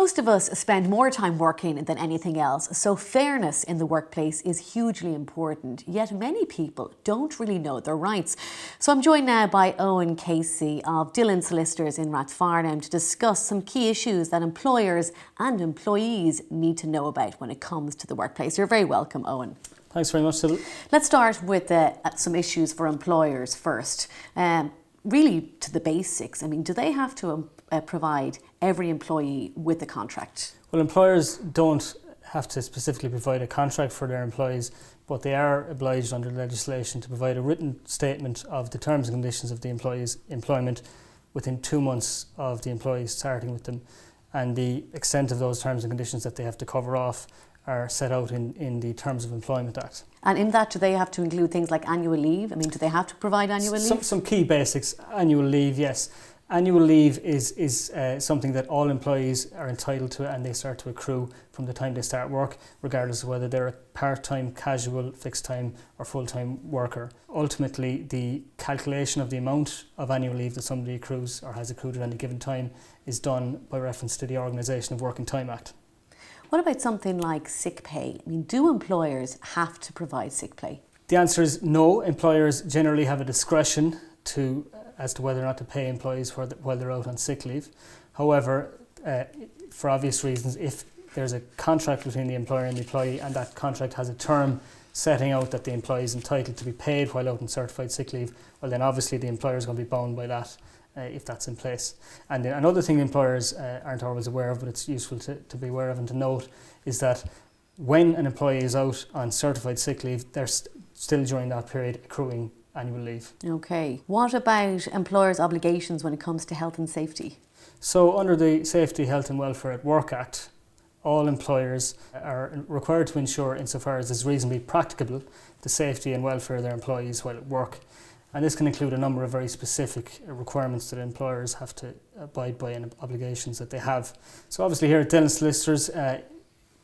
Most of us spend more time working than anything else, so fairness in the workplace is hugely important, yet many people don't really know their rights. So I'm joined now by Owen Casey of Dillon Solicitors in Rathfarnham to discuss some key issues that employers and employees need to know about when it comes to the workplace. You're very welcome, Owen. Thanks very much, Sybil. Let's start with some issues for employers first. Really to the basics. I mean, do they have to provide every employee with a contract? Well, employers don't have to specifically provide a contract for their employees, but they are obliged under legislation to provide a written statement of the terms and conditions of the employee's employment within 2 months of the employee starting with them. And the extent of those terms and conditions that they have to cover off are set out in the Terms of Employment Act. And in that, do they have to include things like annual leave? I mean, do they have to provide annual leave? Some key basics. Annual leave, yes. Annual leave is something that all employees are entitled to, and they start to accrue from the time they start work, regardless of whether they're a part-time, casual, fixed-time or full-time worker. Ultimately, the calculation of the amount of annual leave that somebody accrues or has accrued at any given time is done by reference to the Organisation of Working Time Act. What about something like sick pay? I mean, do employers have to provide sick pay? The answer is no. Employers generally have a discretion as to whether or not to pay employees while they're out on sick leave. However, for obvious reasons, if there's a contract between the employer and the employee and that contract has a term setting out that the employee is entitled to be paid while out on certified sick leave, well then obviously the employer is going to be bound by that if that's in place. And another thing employers aren't always aware of, but it's useful to be aware of and to note, is that when an employee is out on certified sick leave, they're still during that period accruing annual leave. Okay. What about employers' obligations when it comes to health and safety? So under the Safety, Health and Welfare at Work Act, all employers are required to ensure, insofar as is reasonably practicable, the safety and welfare of their employees while at work. And this can include a number of very specific requirements that employers have to abide by and obligations that they have. So obviously here at Dillon Solicitors,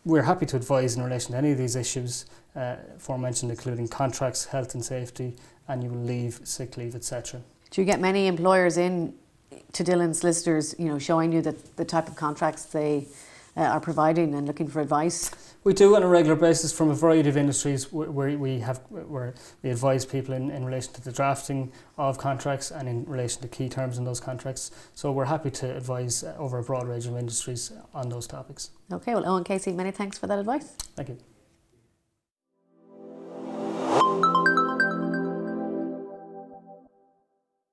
we're happy to advise in relation to any of these issues aforementioned, including contracts, health and safety, annual leave, sick leave, etc. Do you get many employers in to Dillon Solicitors, showing you that the type of contracts they are providing and looking for advice? We do on a regular basis from a variety of industries where we advise people in relation to the drafting of contracts and in relation to key terms in those contracts. So we're happy to advise over a broad range of industries on those topics. Okay, well, Owen Casey, many thanks for that advice. Thank you.